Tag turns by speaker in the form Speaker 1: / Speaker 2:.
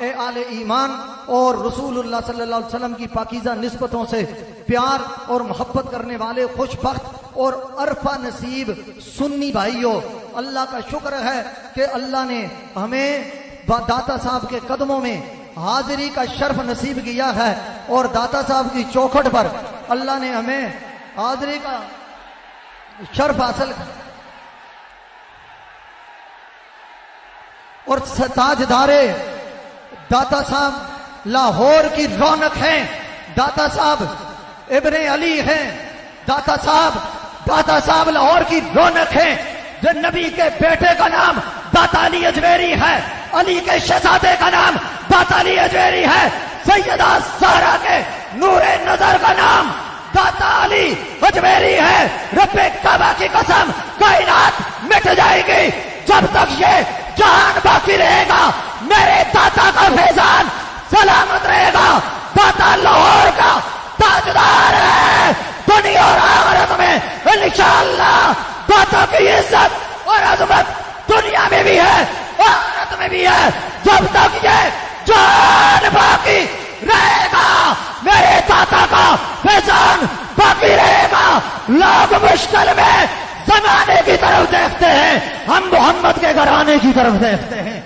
Speaker 1: ए आले ईमान और रसूलुल्लाह सल्लल्लाहु अलैहि वसल्लम की पाकीज़ा निस्बतों से प्यार और मोहब्बत करने वाले खुशबख्त और अरफा नसीब सुन्नी भाइयों, अल्लाह का शुक्र है कि अल्लाह ने हमें दाता साहब के कदमों में हाजिरी का शर्फ नसीब किया है और दाता साहब की चौखट पर अल्लाह ने हमें हाजिरी का शर्फ हासिल और ताजदारे दाता साहब लाहौर की रौनक हैं। दाता साहब इब्ने अली हैं। दाता साहब लाहौर की रौनक हैं। जो नबी के बेटे का नाम दाता अली अजमेरी है, अली के शहजादे का नाम दाता अली अजमेरी है, सैयदा ज़हरा के नूरे नजर का नाम दाता अली अजमेरी है। रब्बे काबा की कसम, कायनात मिट जाएगी जब तक ये जहान बाकी रहेगा, मेरे दाता का फैजान सलामत रहेगा। दाता लाहौर का ताजदार है। दुनिया और आखिरत में इंशाअल्लाह दाता की इज्जत और अजमत दुनिया में भी है, आखिरत में भी है। जब तक ये जान बाकी रहेगा, मेरे दाता का फैजान बाकी रहेगा। लोग मुश्किल में जमाने की तरफ देखते हैं, हम मोहम्मद के घराने की तरफ देखते हैं।